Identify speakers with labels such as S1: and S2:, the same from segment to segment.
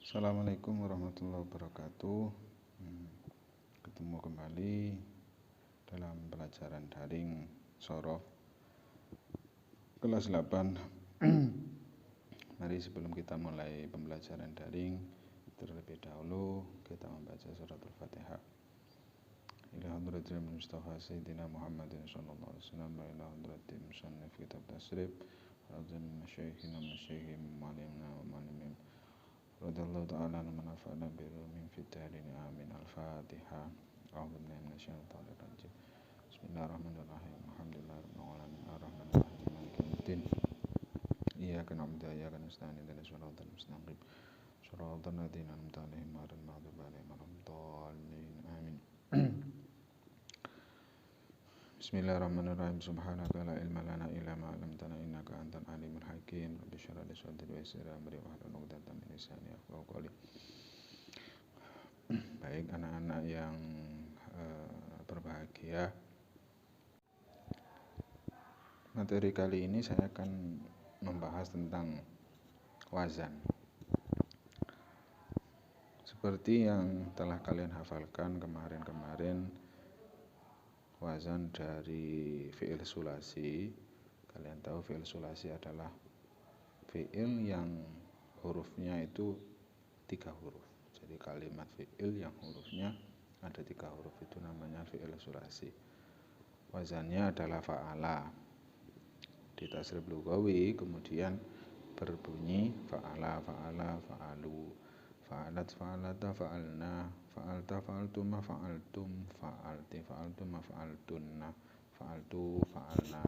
S1: Assalamualaikum warahmatullahi wabarakatuh. Ketemu kembali dalam pelajaran daring Shoroh kelas 8. Mari sebelum kita mulai pembelajaran daring, terlebih dahulu kita membaca surat Al-Fatihah. Ila hadratil Mustafa Sayyidina Muhammadin sallallahu alaihi wasallam wa ila hadratil musannif kitab tasrif azam masyayikhina masyayikhim malimna wa malimim radhiyallahu ta'ala an manafa'ana birumin fid darin amin. Al-Fatihah. A'udzu billahi minasyaitonir rajim. Bismillahirrahmanirrahim. Alhamdulillahirabbil alamin arrahmanirrahim maliki yaumiddin. Iyyaka na'budu wa iyyaka nasta'in ihdinas siratal mustaqim siratal ladzina an'amta 'alaihim ghairil maghdubi 'alaihim waladdallin. Amin. Bismillahirrahmanirrahim. Subhanaka la ilma lana illa ma 'allamtana innaka antal alimul hakim. Rabbi shrah li sadri wa yassir li amri wahlul 'uqdatam min lisani yafqahu qawli. Baik anak-anak yang berbahagia, materi kali ini saya akan membahas tentang wazan. Seperti yang telah kalian hafalkan kemarin-kemarin, wazan dari fi'il sulasi. Kalian tahu fi'il sulasi adalah fi'il yang hurufnya itu 3 huruf. Jadi kalimat fi'il yang hurufnya ada 3 huruf itu namanya fi'il sulasi. Wazannya adalah fa'ala. Di tasrif lugawi kemudian berbunyi fa'ala, fa'ala, fa'alu, fa'alat, fa'alata, fa'alna, fa'alta, fa'altuma, fa'altum, fa'alti, fa'altuma, fa'altunna, fa'altu, fa'alna.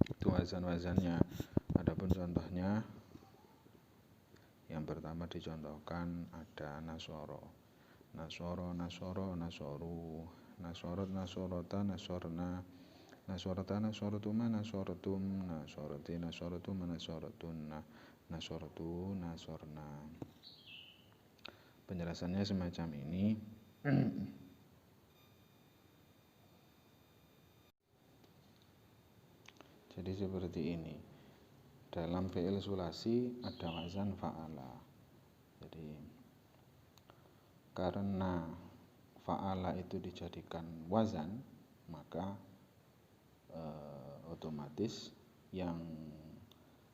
S1: Itu wazan-wazannya. Adapun contohnya, yang pertama dicontohkan ada nasoro, nasoro, nasoro, nasoru, nasorot, nasorota, nasorna, nasorota, nasorotuma, nasorotum, nasoroti, nasorotuma, nasorotunna, nasorotu, nasorna. Penjelasannya semacam ini. Jadi seperti ini. Dalam fi'il sulasi ada wazan fa'ala. Jadi karena fa'ala itu dijadikan wazan, maka otomatis yang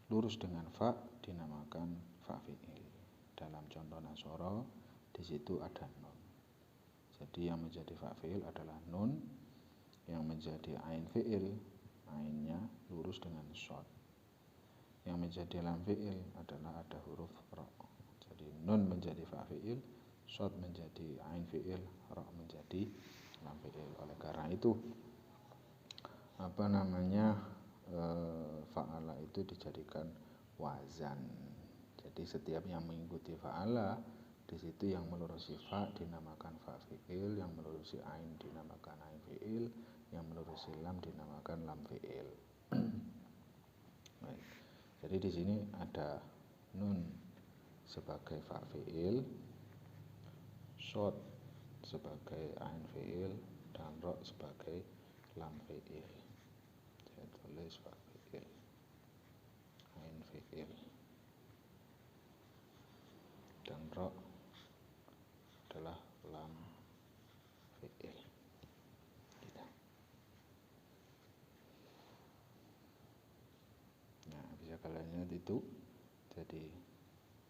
S1: lurus dengan fa dinamakan fa fi'il. Dalam contoh nasoro di situ ada nun. Jadi yang menjadi fa fi'il adalah nun, yang menjadi ain fi'il, ainnya lurus dengan shad. Yang menjadi lam fi'il adalah ada huruf ra. Jadi nun menjadi fa fi'il, shad menjadi ain fi'il, ra menjadi lam fi'il. Oleh karena itu fa'ala itu dijadikan wazan. Jadi setiap yang mengikuti fa'ala di situ yang melurusi fa dinamakan fa fi'il, yang melurusi ain dinamakan ain fi'il, yang melurusi lam dinamakan lam fi'il. Baik. Jadi di sini ada nun sebagai fa fi'il, shad sebagai ain fi'il, dan ra sebagai lam fi'il. Saya tulis fa fi'il, ain fi'il, dan ra adalah lam fi'il. Gitu. Nah, bisa kalian lihat itu. Jadi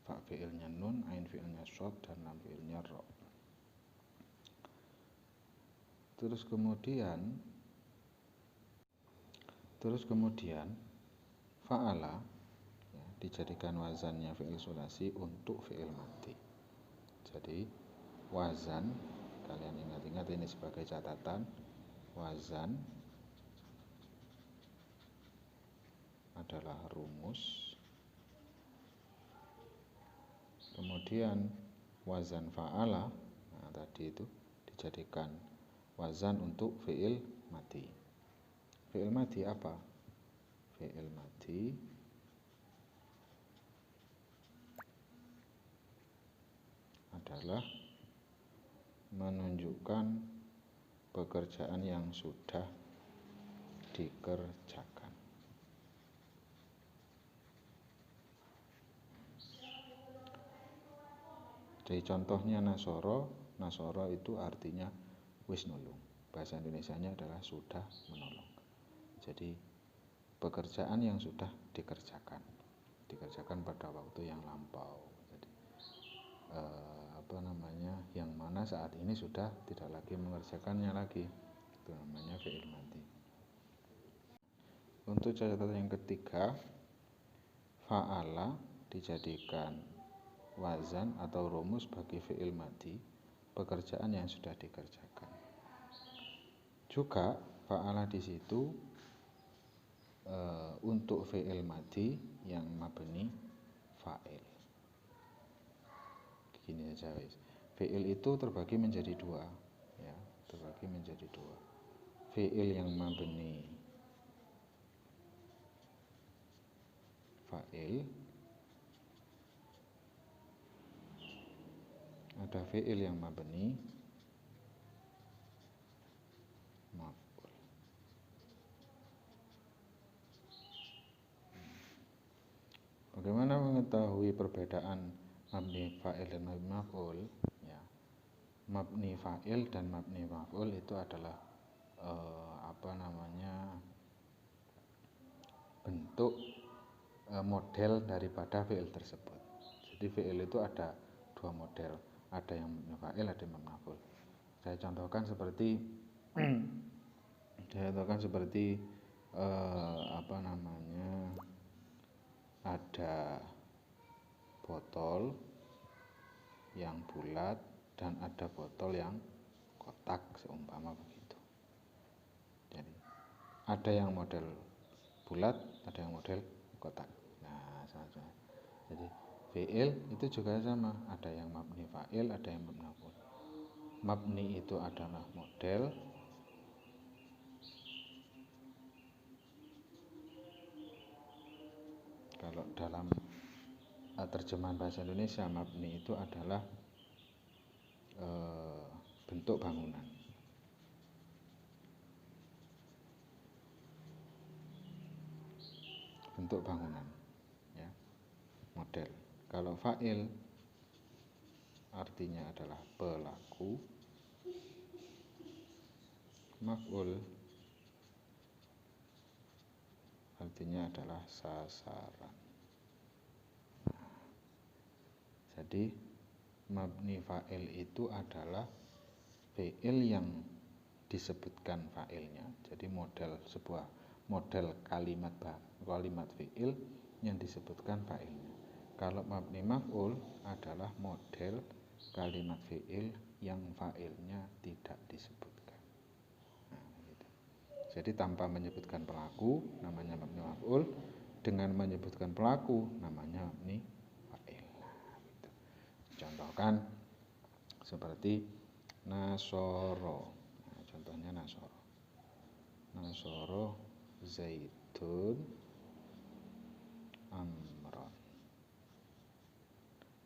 S1: fa fi'ilnya nun, ain fi'ilnya shad, dan lam fi'ilnya ra. Terus kemudian fa'ala ya, dijadikan wazannya fi'il sulasi untuk fi'il mati. Jadi wazan, kalian ingat-ingat ini sebagai catatan, wazan adalah rumus. Kemudian wazan fa'ala, nah tadi itu dijadikan wazan untuk fi'il mati. Fi'il mati apa? Fi'il mati adalah menunjukkan pekerjaan yang sudah dikerjakan. Jadi contohnya nasoro itu artinya wis nulung. Bahasa Indonesianya adalah sudah menolong. Jadi pekerjaan yang sudah dikerjakan pada waktu yang lampau. Jadi yang mana saat ini sudah tidak lagi mengerjakannya lagi. Itu namanya fi'il madi. Untuk catatan yang ketiga, fa'ala dijadikan wazan atau rumus bagi fi'il madi, pekerjaan yang sudah dikerjakan. Juga fa'ala di situ untuk fi'il madi yang mabni fa'il. Gini saja wis. Fi'il itu terbagi menjadi dua, ya, Fi'il yang mabni fa'il, ada fi'il yang mabni maf'ul. Bagaimana mengetahui perbedaan mabni fa'il dan mabni maf'ul? Ya. Mabni fa'il dan mabni maf'ul itu adalah bentuk model daripada fi'il tersebut. Jadi fi'il itu ada dua model, ada yang mabni fa'il, ada yang mabni maf'ul. Saya contohkan seperti ada botol yang bulat dan ada botol yang kotak, seumpama begitu. Jadi ada yang model bulat, ada yang model kotak. Nah, sama. Jadi fi'il itu juga sama, ada yang mabni fa'il, ada yang mabni maf'ul. Mabni itu adalah model, kalau dalam terjemahan bahasa Indonesia, mabni itu adalah bentuk bangunan. Ya, model. Kalau fa'il artinya adalah pelaku, maf'ul artinya adalah sasaran. Jadi mabni fa'il itu adalah fi'il yang disebutkan fa'ilnya. Jadi sebuah model kalimat fi'il yang disebutkan fa'ilnya. Kalau mabni maf'ul adalah model kalimat fi'il yang fa'ilnya tidak disebutkan. Nah, gitu. Jadi tanpa menyebutkan pelaku namanya mabni maf'ul, dengan menyebutkan pelaku namanya mabni fa'il. Nah, gitu. Contohkan seperti nasoro. Nah, contohnya nasoro zaitun amron.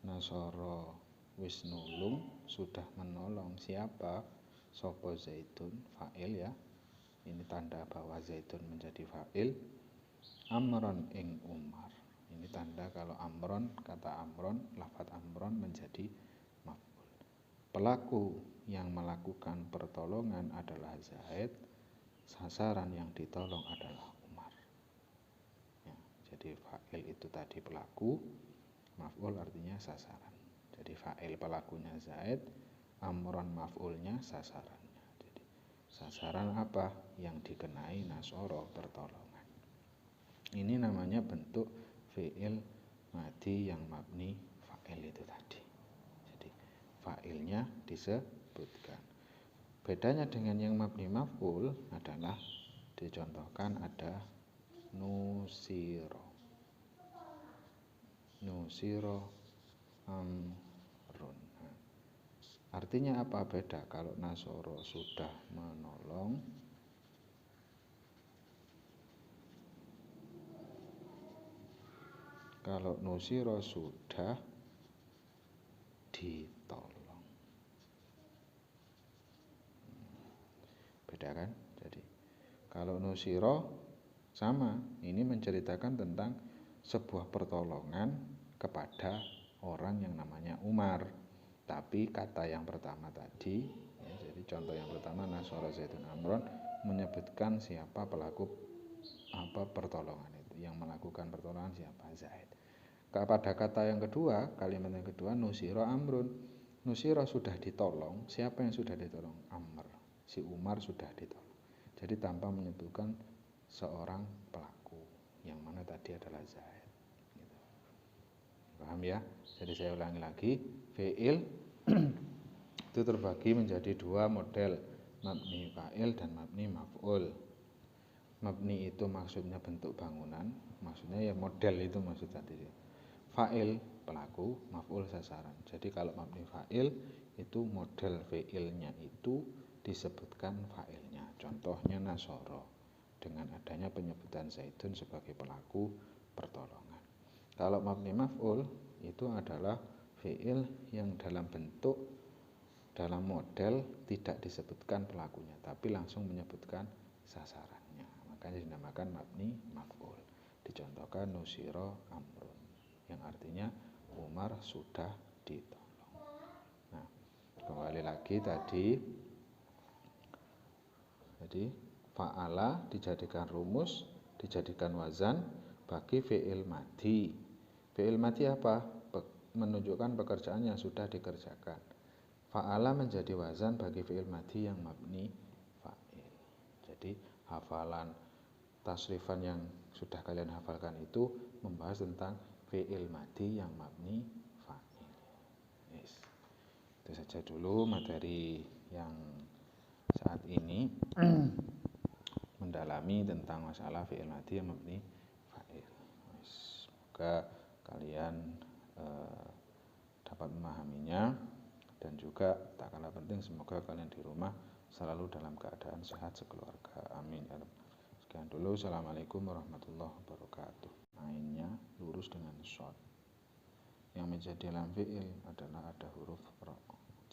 S1: Nasoro wis nulung, sudah menolong siapa? Sopo zaitun, fa'il ya. Ini tanda bahwa zaitun menjadi fa'il. Amron ing Umar. Ini tanda kalau amron, kata amron, lafadz amron menjadi maf'ul. Pelaku yang melakukan pertolongan adalah Zaid, sasaran yang ditolong adalah Umar. Ya, jadi fa'il itu tadi pelaku, maf'ul artinya sasaran. Jadi fa'il pelakunya Zaid, amron maf'ulnya sasarannya. Jadi sasaran apa yang dikenai nasoro, pertolongan. Ini namanya bentuk fi'il madi yang mabni fa'il itu tadi. Jadi fa'ilnya disebutkan. Bedanya dengan yang mabni maf'ul adalah dicontohkan ada nusiro amrun. Artinya apa beda? Kalau nasoro sudah menolong, kalau nusiro sudah ditolong. Beda kan? Jadi kalau nusiro sama, ini menceritakan tentang sebuah pertolongan kepada orang yang namanya Umar. Tapi kata yang pertama tadi, ya, jadi contoh yang pertama nasara Zaidun Amron menyebutkan siapa pelaku pertolongan itu, yang melakukan pertolongan siapa, Zaid. Pada kata yang kedua, kalimat yang kedua, nusiro Amrun, nusiro sudah ditolong. Siapa yang sudah ditolong? Amr, si Umar sudah ditolong. Jadi tanpa menyebutkan seorang pelaku, yang mana tadi adalah Zaid. Gitu. Paham ya? Jadi saya ulangi lagi, fi'il itu terbagi menjadi dua model, mabni fa'il dan mabni maf'ul. Mabni itu maksudnya bentuk bangunan, maksudnya ya model itu maksud tadi. Fa'il pelaku, maf'ul sasaran. Jadi kalau mabni fa'il itu model fi'ilnya itu disebutkan fa'ilnya. Contohnya nasoro, dengan adanya penyebutan Zaidun sebagai pelaku pertolongan. Kalau mabni maf'ul itu adalah fi'il yang dalam bentuk, dalam model tidak disebutkan pelakunya, tapi langsung menyebutkan sasarannya. Makanya dinamakan mabni maf'ul. Dicontohkan nusiro amrun, yang artinya Umar sudah ditolong. Nah, kembali lagi tadi. Jadi fa'ala dijadikan rumus, dijadikan wazan bagi fi'il madhi. Fi'il madhi apa? Menunjukkan pekerjaan yang sudah dikerjakan. Fa'ala menjadi wazan bagi fi'il madhi yang mabni fa'il. Jadi hafalan tasrifan yang sudah kalian hafalkan itu membahas tentang fi'il madhi yang mabni fa'il. Yes. Itu saja dulu materi yang saat ini mendalami tentang masalah fi'il madhi yang mabni fa'il. Semoga kalian dapat memahaminya, dan juga tak kalah penting semoga kalian di rumah selalu dalam keadaan sehat sekeluarga. Amin ya rabbal alamin. Sekian dulu. Assalamualaikum warahmatullahi wabarakatuh. Ainnya lurus dengan short. Yang menjadi lam fi'il adalah ada huruf ra.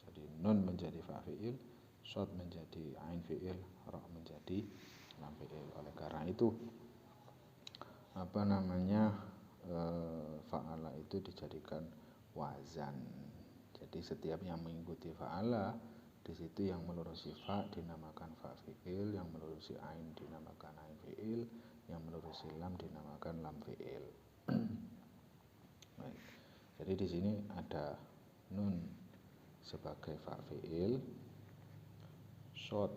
S1: Jadi nun menjadi fa fi'il, short menjadi ain fi'il, ra menjadi lam fi'il. Oleh karena itu fa'ala itu dijadikan wazan. Jadi setiap yang mengikuti fa'ala, di situ yang melurusi fa dinamakan fa fi'il, yang melurusi ain dinamakan ain fi'il, yang melurusi lam dinamakan lam fi'il. Baik. Jadi di sini ada nun sebagai fa fi'il, short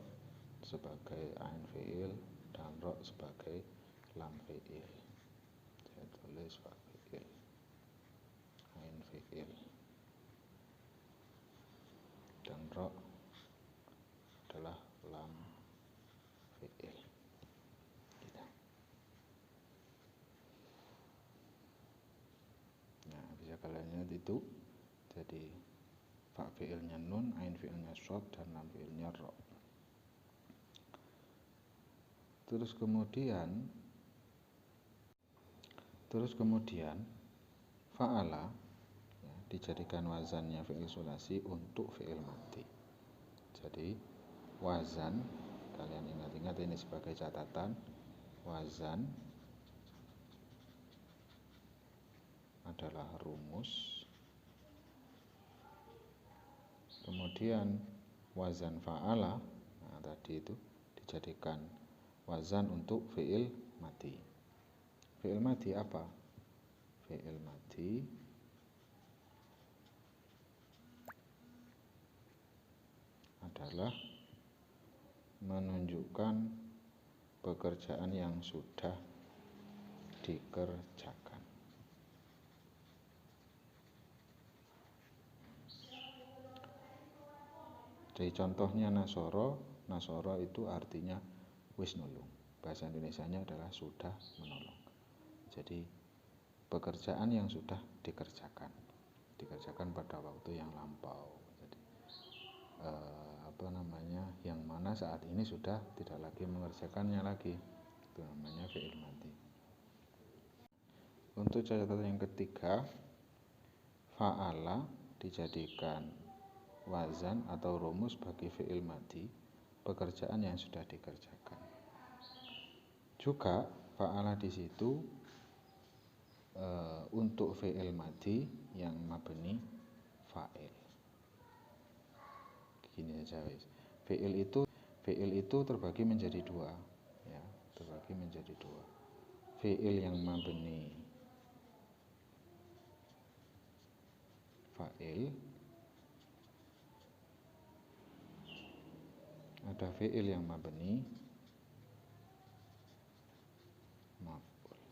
S1: sebagai ain fi'il, dan ra sebagai lam fi'il. Saya tulis fa fi'il, ain fi'il, dan ra adalah lam fi'il. Gitu. Nah, bisa kalian lihat itu. Jadi fa fi'ilnya nun, ain fi'ilnya short, dan lam fi'ilnya ra. Terus kemudian fa'ala ya, dijadikan wazannya fi'il sulasi untuk fi'il madhi. Jadi wazan, kalian ingat-ingat ini sebagai catatan, wazan adalah rumus. Kemudian wazan fa'ala, nah tadi itu dijadikan wazan untuk fi'il madhi. Fi'il madhi apa? Fi'il madhi adalah menunjukkan pekerjaan yang sudah dikerjakan. Jadi contohnya nasoro itu artinya wis nulung. Bahasa Indonesianya adalah sudah menolong. Jadi pekerjaan yang sudah dikerjakan pada waktu yang lampau. Jadi yang mana saat ini sudah tidak lagi mengerjakannya lagi. Itu namanya fi'il madhi. Untuk catatan yang ketiga, fa'ala dijadikan wazan atau rumus bagi fi'il madhi, pekerjaan yang sudah dikerjakan. Juga fa'ala di situ untuk fi'il madhi yang mabni fa'il. Gini aja wis. Fi'il itu terbagi menjadi dua, ya, terbagi menjadi dua. Fi'il yang mabni fa'il, ada fi'il yang mabni maf'ul.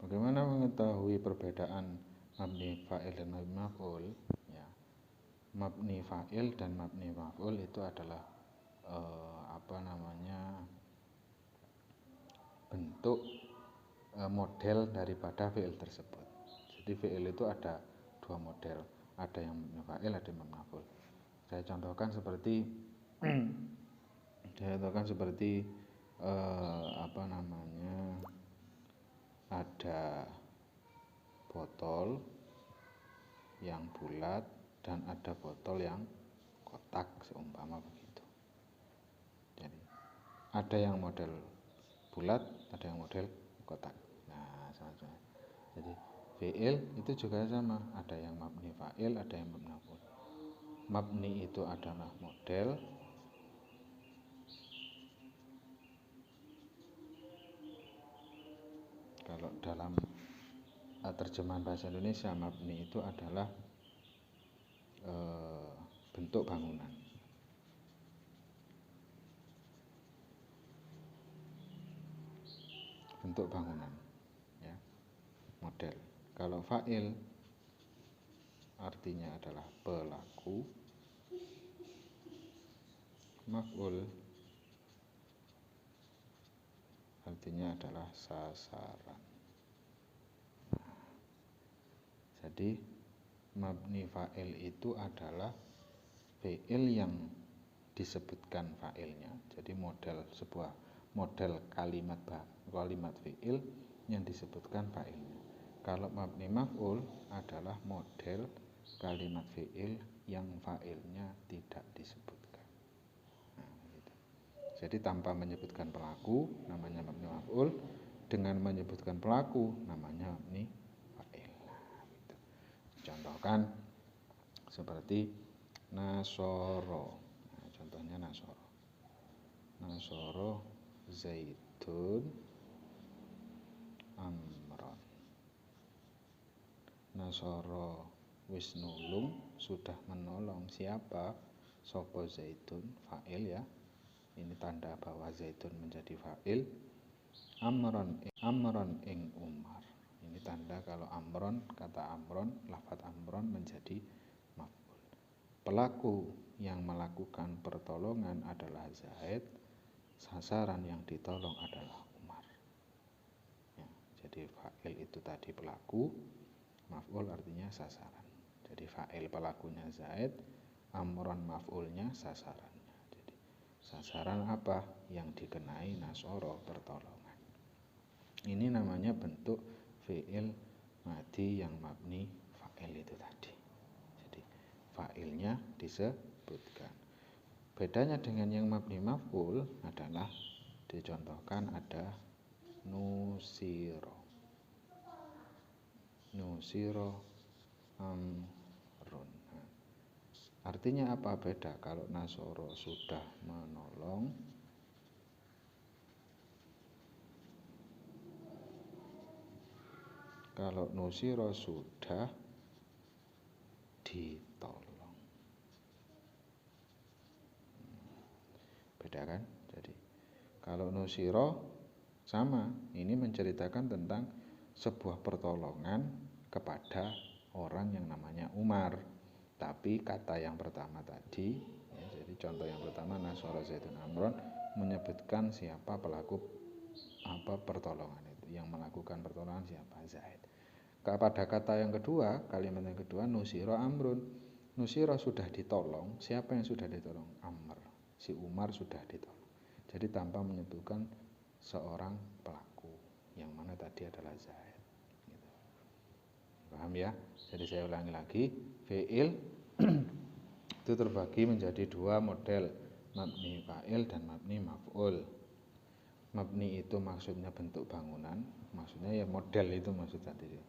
S1: Bagaimana mengetahui perbedaan mabni fa'il dan mabni maf'ul? Ya, mabni fa'il dan mabni maf'ul itu adalah bentuk model daripada fi'il tersebut. Jadi fi'il itu ada dua model, ada yang mabni fa'il, ada yang mabni maf'ul. Saya contohkan seperti ada botol yang bulat dan ada botol yang kotak, seumpama begitu. Jadi ada yang model bulat, ada yang model kotak. Nah, sama-sama. Jadi fi'il itu juga sama, ada yang mabni fa'il, ada yang mabni maf'ul. Mabni itu adalah model, kalau dalam terjemahan bahasa Indonesia, mabni itu adalah bentuk bangunan. Bentuk bangunan, ya, model. Kalau fa'il artinya adalah pelaku, maf'ul artinya adalah sasaran. Jadi mabni fa'il itu adalah fi'il yang disebutkan fa'ilnya. Jadi sebuah model kalimat fi'il yang disebutkan fa'ilnya. Kalau mabni maf'ul adalah model kalimat fi'il yang fa'ilnya tidak disebutkan. Nah, gitu. Jadi tanpa menyebutkan pelaku namanya mabni maf'ul, dengan menyebutkan pelaku namanya mabni fa'il. Nah, gitu. Contohkan seperti nasoro. Nah, contohnya nasoro. Nasoro Zaidun Amron. Nasoro wis nulung, sudah menolong siapa? Sopo Zaidun, fa'il ya. Ini tanda bahwa Zaidun menjadi fa'il. Amron ing Umar. Ini tanda kalau Amron, kata Amron, lafaz Amron menjadi maf'ul. Pelaku yang melakukan pertolongan adalah Zaid. Sasaran yang ditolong adalah Umar. Ya, jadi fa'il itu tadi pelaku, maf'ul artinya sasaran. Jadi fa'il pelakunya Zaid, Amron maf'ulnya sasarannya. Jadi sasaran apa yang dikenai nasoro, pertolongan. Ini namanya bentuk fi'il madi yang mabni fa'il itu tadi. Jadi fa'ilnya disebutkan. Bedanya dengan yang mabni maf'ul adalah dicontohkan ada nusiro. Nusiro amrun. Nah, artinya apa beda? Kalau nasoro sudah menolong, kalau nusiro sudah ditolong. Beda kan? Jadi kalau nusiro sama, ini menceritakan tentang sebuah pertolongan kepada orang yang namanya Umar. Tapi kata yang pertama tadi, ya, jadi contoh yang pertama nasoro Zaidun Amron menyebutkan siapa pelaku pertolongan itu, yang melakukan pertolongan siapa? Zaid. Pada kata yang kedua, kalimat yang kedua, nusiro Amrun, nusiro sudah ditolong. Siapa yang sudah ditolong? Amr. Si Umar sudah ditolong. Jadi tanpa menyebutkan seorang pelaku, yang mana tadi adalah Zaid. Gitu. Paham ya? Jadi saya ulangi lagi, fi'il itu terbagi menjadi dua model, mabni fa'il dan mabni maf'ul. Mabni itu maksudnya bentuk bangunan, maksudnya ya model itu maksud tadi.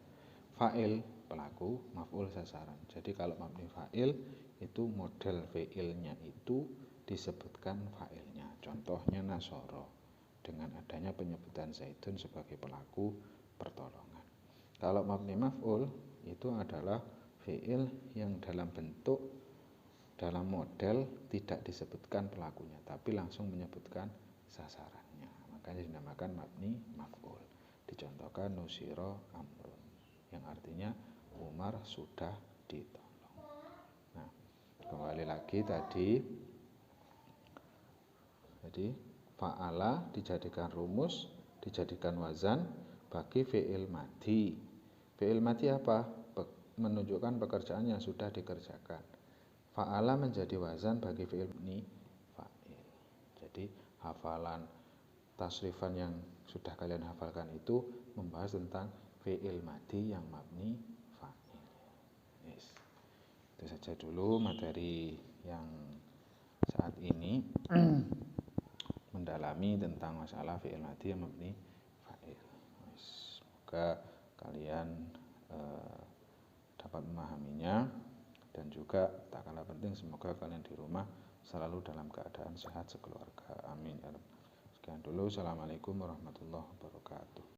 S1: fa'il pelaku, maf'ul sasaran. Jadi kalau mabni fa'il itu model fi'ilnya itu disebutkan fa'ilnya. Contohnya nasoro, dengan adanya penyebutan Zaidun sebagai pelaku pertolongan. Kalau mabni maf'ul itu adalah fi'il yang dalam bentuk, dalam model tidak disebutkan pelakunya, tapi langsung menyebutkan sasarannya. Makanya dinamakan mabni maf'ul. Dicontohkan nusiro amrun, yang artinya Umar sudah ditolong. Nah, kembali lagi tadi, jadi fa'ala dijadikan rumus, dijadikan wazan bagi fi'il madhi. Fi'il madhi apa? Menunjukkan pekerjaan yang sudah dikerjakan. Fa'ala menjadi wazan bagi fi'il mabni fa'il. Jadi hafalan tasrifan yang sudah kalian hafalkan itu membahas tentang fi'il madhi yang mabni fa'il. Yes. Itu saja dulu materi yang saat ini mendalami tentang masalah fi'il madhi yang mabni fa'il. Yes. Semoga kalian dapat memahaminya, dan juga tak kalah penting semoga kalian di rumah selalu dalam keadaan sehat sekeluarga. Amin. Sekian dulu. Assalamualaikum warahmatullahi wabarakatuh.